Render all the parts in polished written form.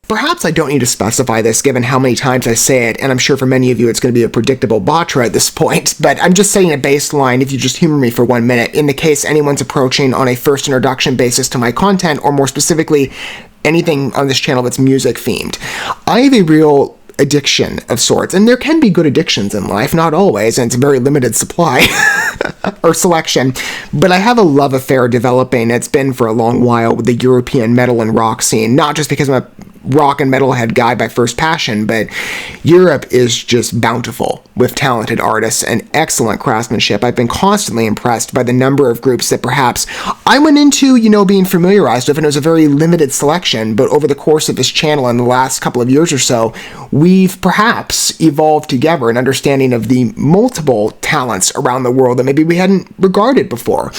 Perhaps I don't need to specify this given how many times I say it, and I'm sure for many of you it's going to be a predictable mantra at this point, but I'm just setting a baseline if you just humor me for 1 minute in the case anyone's approaching on a first introduction basis to my content, or more specifically, anything on this channel that's music themed. I have a real addiction of sorts, and there can be good addictions in life, not always, and it's a very limited supply or selection, but I have a love affair developing. It's been for a long while with the European metal and rock scene, not just because I'm a rock and metalhead guy by first passion, but Europe is just bountiful with talented artists and excellent craftsmanship. I've been constantly impressed by the number of groups that perhaps I went into, being familiarized with, and it was a very limited selection, but over the course of this channel in the last couple of years or so, we've perhaps evolved together an understanding of the multiple talents around the world that maybe we hadn't regarded before.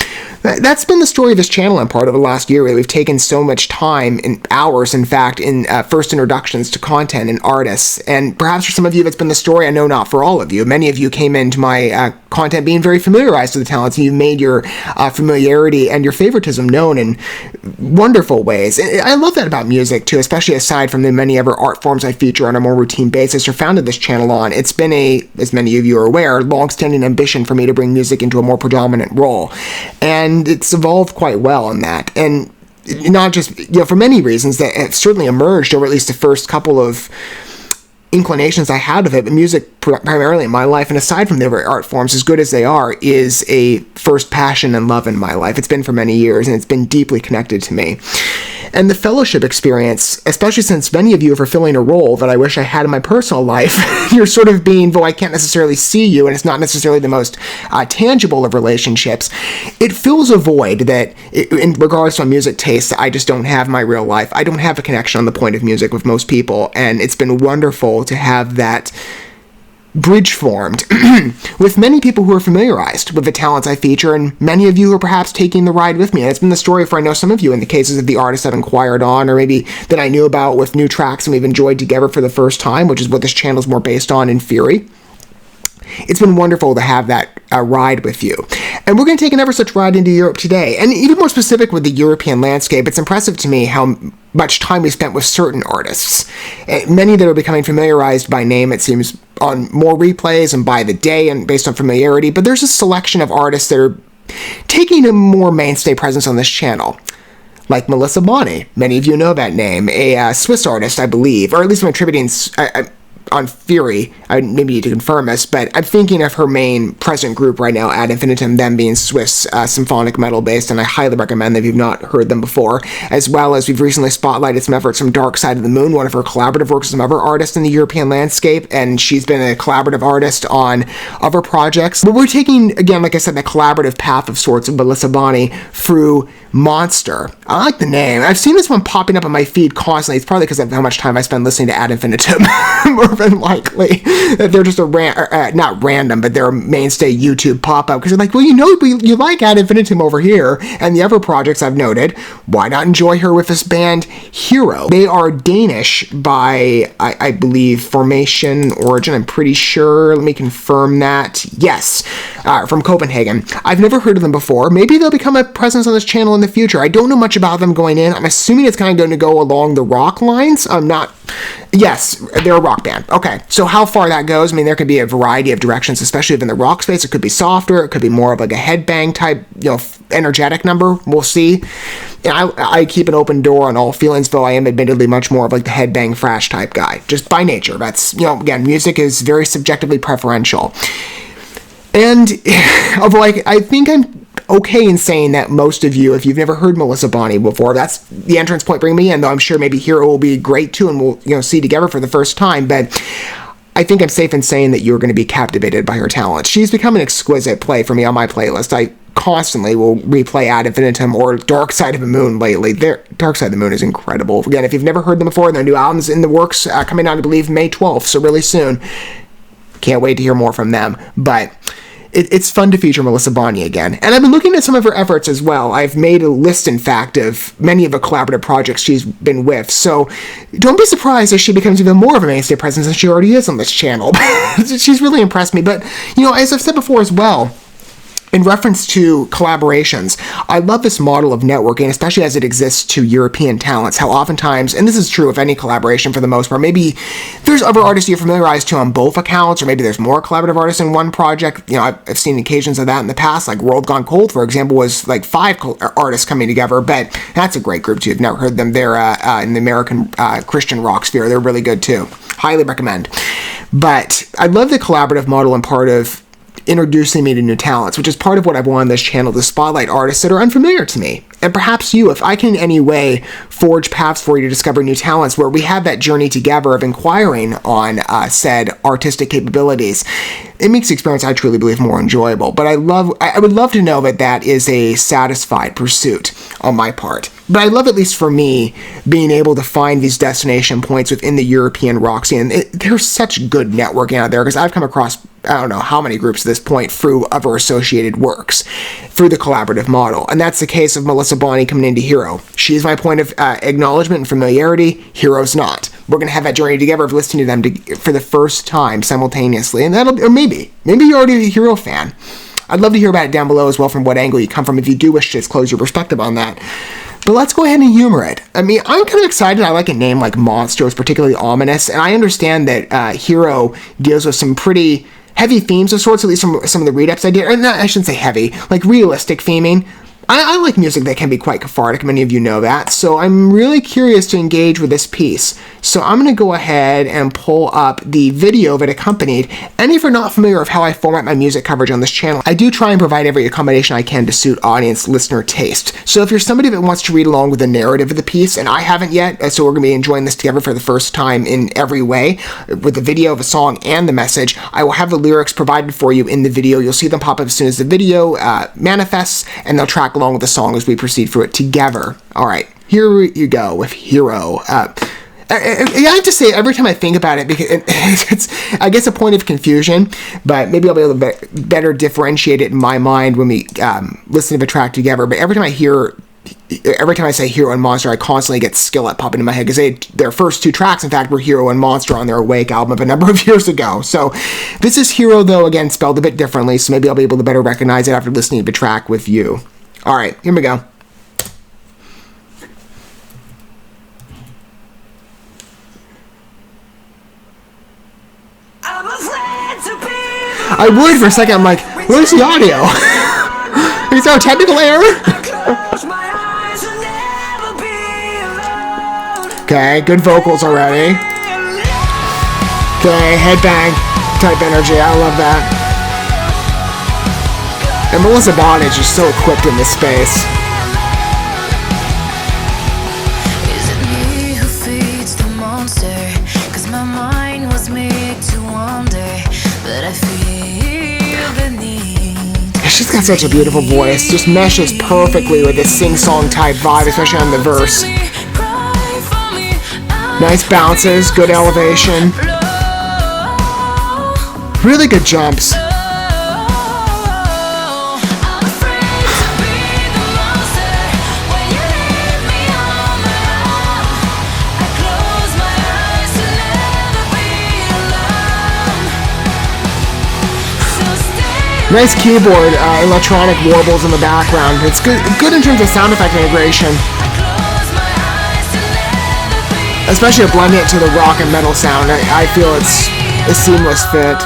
That's been the story of this channel in part over the last year. We've taken so much time, in hours, in fact, in first introductions to content and artists, and perhaps for some of you that's been the story. I know not for all of you. Many of you came into my content being very familiarized with the talents, and you've made your familiarity and your favoritism known in wonderful ways. And I love that about music too, especially aside from the many other art forms I feature on a more routine basis or founded this channel on. It's been as many of you are aware, long-standing ambition for me to bring music into a more predominant role, and it's evolved quite well in that. And not just, for many reasons that have certainly emerged over at least the first couple of inclinations I had of it, but music primarily in my life, and aside from the other art forms, as good as they are, is a first passion and love in my life. It's been for many years, and it's been deeply connected to me. And the fellowship experience, especially since many of you are fulfilling a role that I wish I had in my personal life, you're sort of being, though I can't necessarily see you, and it's not necessarily the most tangible of relationships, it fills a void that, in regards to my music tastes, I just don't have in my real life. I don't have a connection on the point of music with most people, and it's been wonderful to have that bridge formed with many people who are familiarized with the talents I feature, and many of you who are perhaps taking the ride with me. And it's been the story for, I know, some of you in the cases of the artists I've inquired on, or maybe that I knew about with new tracks and we've enjoyed together for the first time, which is what this channel is more based on in theory. It's been wonderful to have that ride with you. And we're going to take another such ride into Europe today. And even more specific with the European landscape, it's impressive to me how much time we spent with certain artists. Many that are becoming familiarized by name, it seems, on more replays and by the day and based on familiarity. But there's a selection of artists that are taking a more mainstay presence on this channel. Like Melissa Bonny. Many of you know that name. A Swiss artist, I believe, or at least I'm attributing on theory, I maybe need to confirm this, but I'm thinking of her main present group right now at Infinitum, them being Swiss symphonic metal based, and I highly recommend them if you've not heard them before, as well as we've recently spotlighted some efforts from Dark Side of the Moon, one of her collaborative works with some other artists in the European landscape, and she's been a collaborative artist on other projects. But we're taking, again, like I said, the collaborative path of sorts of Melissa Bonny through Monster. I like the name. I've seen this one popping up on my feed constantly. It's probably because of how much time I spend listening to Ad Infinitum. More than likely that they're just not random, but they're a mainstay YouTube pop-up because you're like, well, you like Ad Infinitum over here, and the other projects I've noted, why not enjoy her with this band H.E.R.O? They are Danish by, I believe, formation, origin, I'm pretty sure. Let me confirm that. Yes, from Copenhagen. I've never heard of them before. Maybe they'll become a presence on this channel in the future. I don't know much about them going in. I'm assuming it's kind of going to go along the rock lines. Yes, they're a rock band. Okay, so how far that goes, I mean, there could be a variety of directions, especially in the rock space. It could be softer, it could be more of like a headbang type, energetic number. We'll see. And I keep an open door on all feelings, though I am admittedly much more of like the headbang thrash type guy, just by nature. That's, again, music is very subjectively preferential. And although I think I'm okay in saying that most of you, if you've never heard Melissa Bonny before, that's the entrance point bringing me in, though I'm sure maybe H.E.R.O will be great too, and we'll see together for the first time, but I think I'm safe in saying that you're going to be captivated by her talent. She's become an exquisite play for me on my playlist. I constantly will replay Ad Infinitum or Dark Side of the Moon lately. Dark Side of the Moon is incredible. Again, if you've never heard them before, their new album's in the works, coming out, I believe, May 12th, so really soon. Can't wait to hear more from them, but it's fun to feature Melissa Bonny again. And I've been looking at some of her efforts as well. I've made a list, in fact, of many of the collaborative projects she's been with. So don't be surprised as she becomes even more of a mainstay presence than she already is on this channel. She's really impressed me. But, as I've said before as well, In reference to collaborations, I love this model of networking, especially as it exists to European talents, how oftentimes, and this is true of any collaboration for the most part, maybe there's other artists you're familiarized to on both accounts, or maybe there's more collaborative artists in one project. You know, I've seen occasions of that in the past, like World Gone Cold, for example, was like 5 artists coming together, but that's a great group too. I've never heard them. They're in the American Christian rock sphere. They're really good too. Highly recommend. But I love the collaborative model and part of introducing me to new talents, which is part of what I've wanted on this channel, to spotlight artists that are unfamiliar to me. And perhaps you, if I can in any way forge paths for you to discover new talents where we have that journey together of inquiring on said artistic capabilities, it makes the experience, I truly believe, more enjoyable. But I would love to know that that is a satisfied pursuit on my part. But I love, at least for me, being able to find these destination points within the European rock scene. There's such good networking out there, because I've come across, I don't know how many groups at this point through other associated works, through the collaborative model. And that's the case of Melissa Bonny coming into H.E.R.O. She's my point of acknowledgement and familiarity. H.E.R.O's not. We're going to have that journey together of listening to them for the first time simultaneously. And or maybe you're already a H.E.R.O fan. I'd love to hear about it down below as well, from what angle you come from, if you do wish to disclose your perspective on that. But let's go ahead and humor it. I mean, I'm kind of excited. I like a name like Monster. It's particularly ominous. And I understand that H.E.R.O deals with some pretty heavy themes of sorts, at least from some of the read-ups I did. Or not, I shouldn't say heavy, like realistic theming. I like music that can be quite cathartic. Many of you know that. So I'm really curious to engage with this piece. So I'm going to go ahead and pull up the video that accompanied. And if you're not familiar with how I format my music coverage on this channel, I do try and provide every accommodation I can to suit audience listener taste. So if you're somebody that wants to read along with the narrative of the piece, and I haven't yet, so we're going to be enjoying this together for the first time in every way, with the video of a song and the message, I will have the lyrics provided for you in the video. You'll see them pop up as soon as the video manifests, and they'll track along with the song as we proceed through it together. All right, here you go with H.E.R.O. I have to say, every time I think about it, because it's, I guess, a point of confusion, but maybe I'll be able to better differentiate it in my mind when we listen to the track together. But every time I say H.E.R.O and Monster, I constantly get Skillet popping in my head, because their first 2 tracks, in fact, were H.E.R.O and Monster on their Awake album of a number of years ago. So this is H.E.R.O, though, again, spelled a bit differently, so maybe I'll be able to better recognize it after listening to the track with you. All right, here we go. I would for a second. I'm like, where's the audio? Is there a technical error? Okay, good vocals already. Okay, headbang type energy. I love that. And Melissa Bonny is just so equipped in this space. Is it me who feeds the monster? 'Cause my mind was made to wander, but I feel the need. She's got such a beautiful voice. Just meshes perfectly with this sing-song type vibe, especially on the verse. Nice bounces, good elevation. Really good jumps. Nice keyboard, electronic warbles in the background. It's good in terms of sound effect integration. Especially blending it to the rock and metal sound. I feel it's a seamless fit.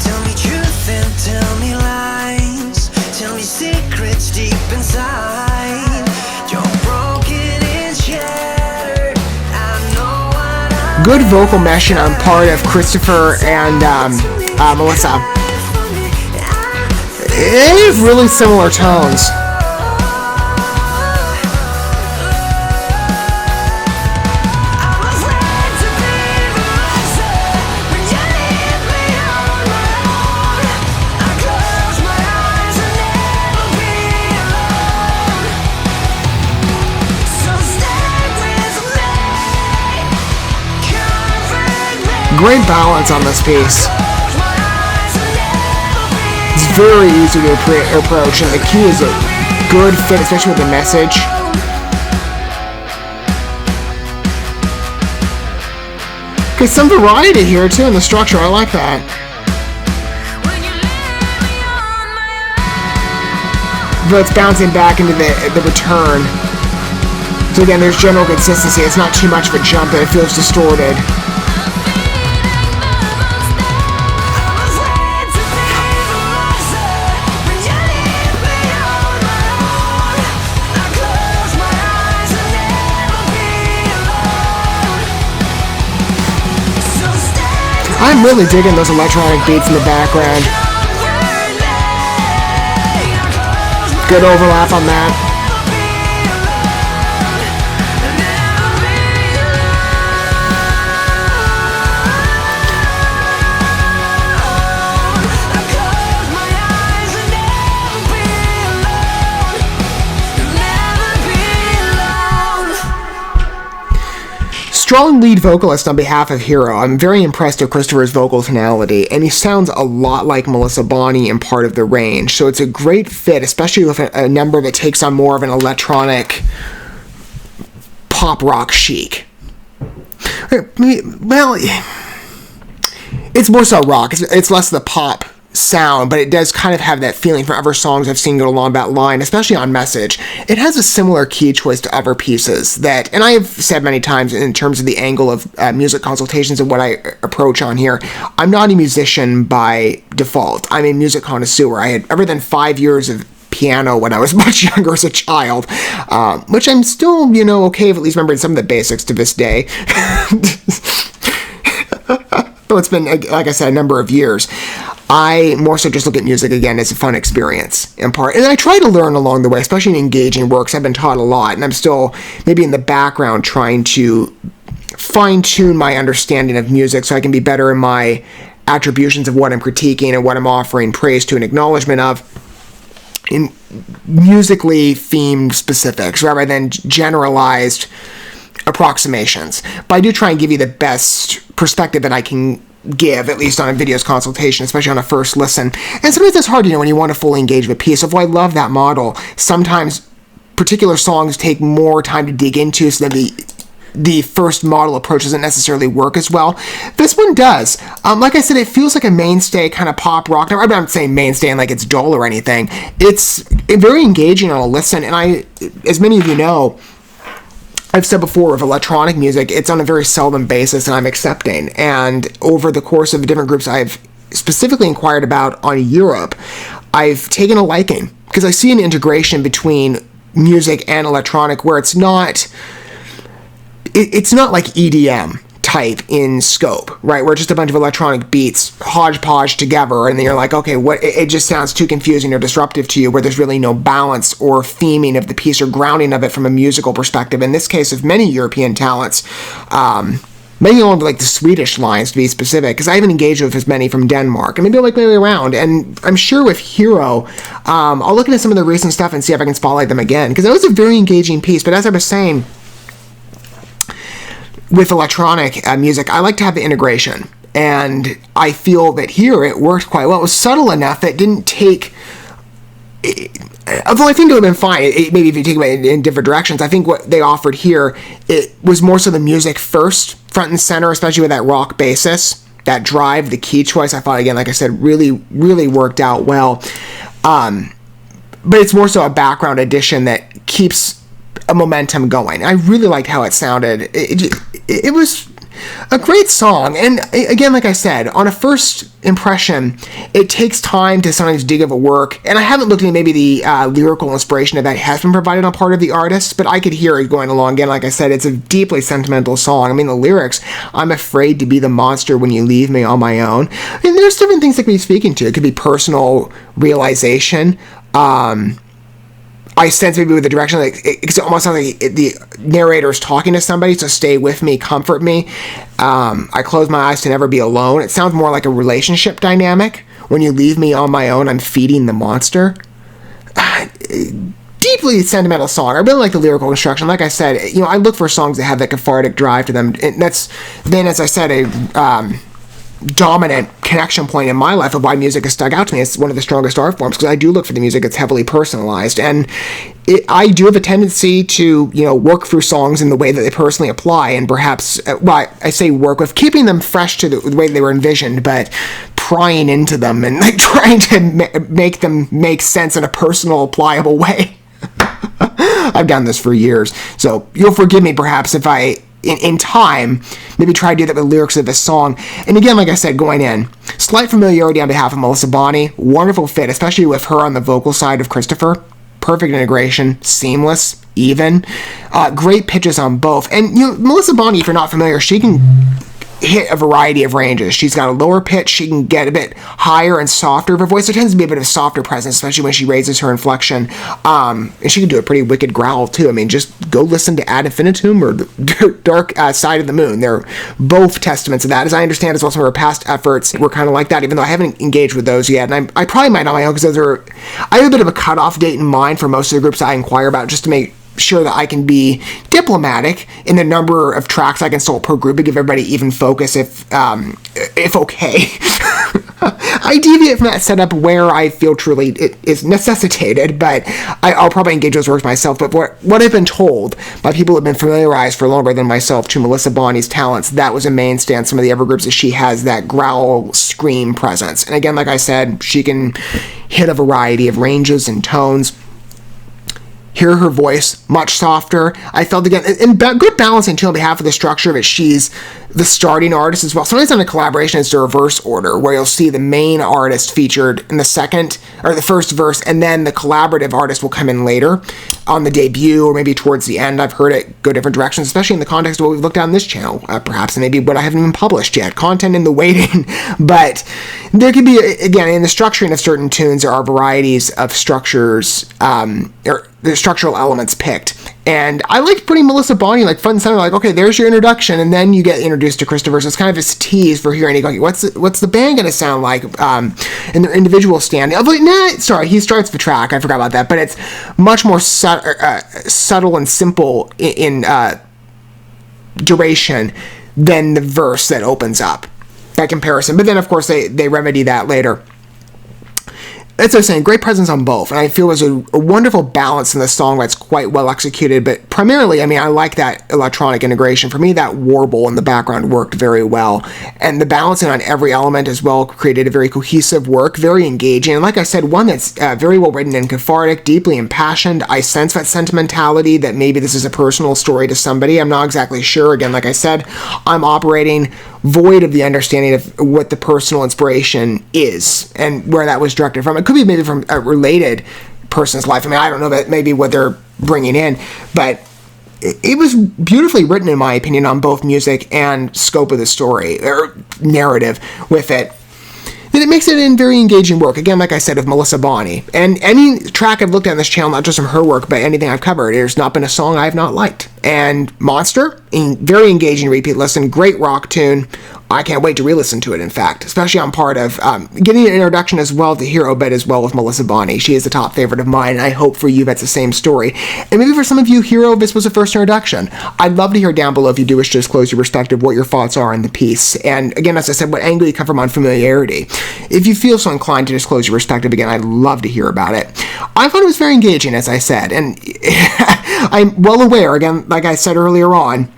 Tell me truth and tell me lies. Tell me secrets deep inside. You're broken and shattered. I know what good vocal meshing on part of Christopher and Melissa. They have really similar tones. Great balance on this piece. It's very easy to approach, and the key is a good fit, especially with the message. There's some variety here too in the structure. I like that. but it's bouncing back into the return. So again, there's general consistency. It's not too much of a jump that it feels distorted. I'm really digging those electronic beats in the background. Good overlap on that. Strong lead vocalist on behalf of H.E.R.O. I'm very impressed with Christopher's vocal tonality, and he sounds a lot like Melissa Bonny in part of the range, so it's a great fit, especially with a number that takes on more of an electronic pop rock chic. Well, it's more so rock. It's less the pop sound, but it does kind of have that feeling from other songs I've seen go along that line, especially on Message. It has a similar key choice to other pieces that, and I have said many times in terms of the angle of music consultations and what I approach on here, I'm not a musician by default. I'm a music connoisseur. I had ever than 5 years of piano when I was much younger as a child, which I'm still, okay with at least remembering some of the basics to this day. Though it's been, like I said, a number of years. I more so just look at music again as a fun experience in part. And I try to learn along the way, especially in engaging works. I've been taught a lot, and I'm still maybe in the background trying to fine-tune my understanding of music so I can be better in my attributions of what I'm critiquing and what I'm offering praise to and acknowledgement of in musically themed specifics rather than generalized approximations. But I do try and give you the best perspective that I can give, at least on a video's consultation, especially on a first listen. And sometimes it's hard, when you want to fully engage with a piece. So I love that model. Sometimes particular songs take more time to dig into, so that the first model approach doesn't necessarily work as well. This one does. Like I said, it feels like a mainstay kind of pop rock. Now, I'm not saying mainstay and like it's dull or anything. It's very engaging on a listen, and as many of you know, I've said before, with electronic music, it's on a very seldom basis, and I'm accepting. And over the course of the different groups I've specifically inquired about on Europe, I've taken a liking, because I see an integration between music and electronic where it's not like EDM type in scope, right? Where just a bunch of electronic beats hodgepodge together, and then you're like, okay, what? It just sounds too confusing or disruptive to you, where there's really no balance or theming of the piece or grounding of it from a musical perspective. In this case, of many European talents, maybe along like the Swedish lines to be specific, because I haven't engaged with as many from Denmark, and maybe I'll look my way around. And I'm sure with H.E.R.O, I'll look into some of the recent stuff and see if I can spotlight them again, because that was a very engaging piece. But as I was saying, with electronic music, I like to have the integration, and I feel that here it worked quite well. It was subtle enough that it didn't take, although I think it would have been fine, maybe if you take it in different directions. I think what they offered here, it was more so the music first, front and center, especially with that rock basis, that drive, the key choice. I thought, again, like I said, really, really worked out well. But it's more so a background addition that keeps a momentum going. I really liked how it sounded. It was a great song, and again, like I said, on a first impression, it takes time to sometimes dig of a work, and I haven't looked at maybe the lyrical inspiration that has been provided on part of the artist, but I could hear it going along. Again, like I said, it's a deeply sentimental song. I mean, the lyrics, I'm afraid to be the monster when you leave me on my own. I mean, there's different things that could be speaking to. It could be personal realization, I sense maybe with the direction, like it almost sounds like the narrator is talking to somebody, so stay with me, comfort me. I close my eyes to never be alone. It sounds more like a relationship dynamic. When you leave me on my own, I'm feeding the monster. Deeply sentimental song. I really like the lyrical construction. Like I said, I look for songs that have that cathartic drive to them. And that's then, as I said, a dominant connection point in my life of why music has stuck out to me. It's one of the strongest art forms, because I do look for the music that's heavily personalized, and I do have a tendency to work through songs in the way that they personally apply, and perhaps I say work with keeping them fresh to the way they were envisioned, but prying into them and like trying to make them make sense in a personal, pliable way. I've done this for years, so you'll forgive me perhaps if I, in time, maybe try to do that with lyrics of this song. And again, like I said, going in, slight familiarity on behalf of Melissa Bonny, wonderful fit, especially with her on the vocal side of Christopher. Perfect integration, seamless, even. Great pitches on both. And Melissa Bonny, if you're not familiar, she can hit a variety of ranges. She's got a lower pitch, she can get a bit higher and softer of her voice. There tends to be a bit of a softer presence, especially when she raises her inflection. And she can do a pretty wicked growl too. I mean, just go listen to Ad Infinitum or the Dark Side of the Moon. They're both testaments of that. As I understand, as well, some of her past efforts were kind of like that, even though I haven't engaged with those yet. And I probably might on my own, because I have a bit of a cutoff date in mind for most of the groups I inquire about, just to make sure that I can be diplomatic in the number of tracks I can sell per group and give everybody even focus if okay. I deviate from that setup where I feel truly it is necessitated, but I'll probably engage those works myself. But what I've been told by people who have been familiarized for longer than myself to Melissa Bonny's talents, that was a mainstay in some of the other groups, that she has that growl, scream presence. And again, like I said, she can hit a variety of ranges and tones. Hear her voice much softer. I felt again, and good balancing too on behalf of the structure of it. She's the starting artist as well. Sometimes in a collaboration, it's the reverse order, where you'll see the main artist featured in the second or the first verse, and then the collaborative artist will come in later on the debut or maybe towards the end. I've heard it go different directions, especially in the context of what we've looked at on this channel, perhaps, and maybe what I haven't even published yet, content in the waiting. But there could be, again, in the structuring of certain tunes, there are varieties of structures, or the structural elements picked. And I liked putting Melissa Bonny like front and center, like, okay, there's your introduction, and then you get introduced to Christopher. So it's kind of this tease for hearing, okay, what's the band going to sound like in their individual stand? I'm like, he starts the track. I forgot about that. But it's much more subtle and simple in duration than the verse that opens up, by comparison. But then, of course, they remedy that later. That's what I'm saying, great presence on both, and I feel there's a wonderful balance in the song that's quite well executed, but primarily, I mean, I like that electronic integration. For me, that warble in the background worked very well, and the balancing on every element as well created a very cohesive work, very engaging, and like I said, one that's very well written and cathartic, deeply impassioned. I sense that sentimentality, that maybe this is a personal story to somebody. I'm not exactly sure. Again, like I said, I'm operating void of the understanding of what the personal inspiration is and where that was directed from. It could be maybe from a related person's life. I mean, I don't know that maybe what they're bringing in, but it was beautifully written, in my opinion, on both music and scope of the story, or narrative with it. Then it makes it in very engaging work. Again, like I said, of Melissa Bonny. And any track I've looked at on this channel, not just from her work, but anything I've covered, there's not been a song I've not liked. And Monster, very engaging repeat listen, great rock tune. I can't wait to re-listen to it, in fact, especially on part of getting an introduction as well to H.E.R.O, but as well with Melissa Bonny. She is a top favorite of mine, and I hope for you that's the same story. And maybe for some of you, H.E.R.O, this was a first introduction. I'd love to hear down below, if you do wish to disclose your perspective, what your thoughts are on the piece. And again, as I said, what angle you come from on familiarity. If you feel so inclined to disclose your perspective, again, I'd love to hear about it. I thought it was very engaging, as I said, and I'm well aware, again, like I said earlier on,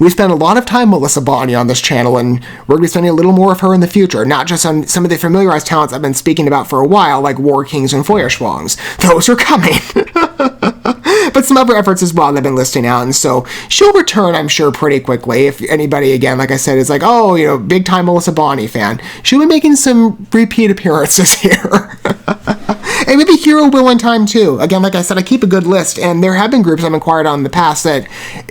we spent a lot of time Melissa Bonny on this channel, and we're going to be spending a little more of her in the future, not just on some of the familiarized talents I've been speaking about for a while, like War Kings and Feuerschwangs. Those are coming. But some other efforts as well that I've been listing out, and so she'll return, I'm sure, pretty quickly. If anybody, again, like I said, is like, oh, big-time Melissa Bonny fan, she'll be making some repeat appearances here. And maybe H.E.R.O will in time too. Again, like I said, I keep a good list, and there have been groups I've inquired on in the past that,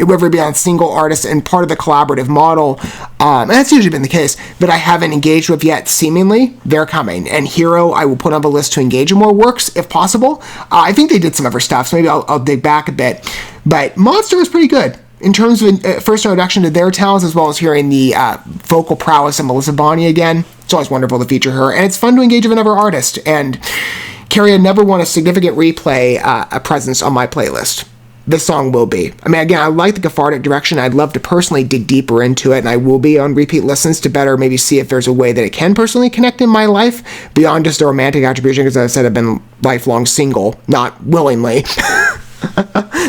whether it be on single artists and part of the collaborative model, and that's usually been the case, but I haven't engaged with yet, seemingly, they're coming. And H.E.R.O, I will put on the list to engage in more works, if possible. I think they did some other stuff, so maybe I'll dig back a bit. But Monster was pretty good in terms of first introduction to their talents, as well as hearing the vocal prowess of Melissa Bonny again. It's always wonderful to feature her, and it's fun to engage with another artist. And Carrie had never won a significant replay a presence on my playlist. This song will be. I mean, again, I like the cathartic direction. I'd love to personally dig deeper into it, and I will be on repeat listens to better maybe see if there's a way that it can personally connect in my life beyond just the romantic attribution, because as I said, I've been lifelong single, not willingly.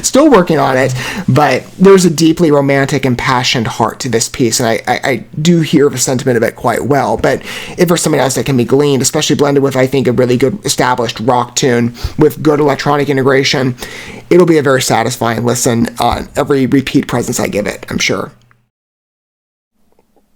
Still working on it, but there's a deeply romantic, impassioned heart to this piece, and I do hear the sentiment of it quite well. But if there's something else that can be gleaned, especially blended with, I think, a really good established rock tune with good electronic integration, it'll be a very satisfying listen on every repeat presence I give it, I'm sure.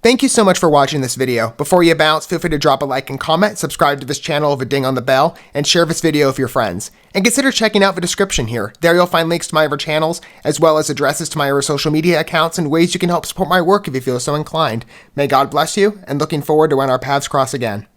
Thank you so much for watching this video. Before you bounce, feel free to drop a like and comment, subscribe to this channel with a ding on the bell, and share this video with your friends. And consider checking out the description here. There you'll find links to my other channels, as well as addresses to my other social media accounts and ways you can help support my work if you feel so inclined. May God bless you, and looking forward to when our paths cross again.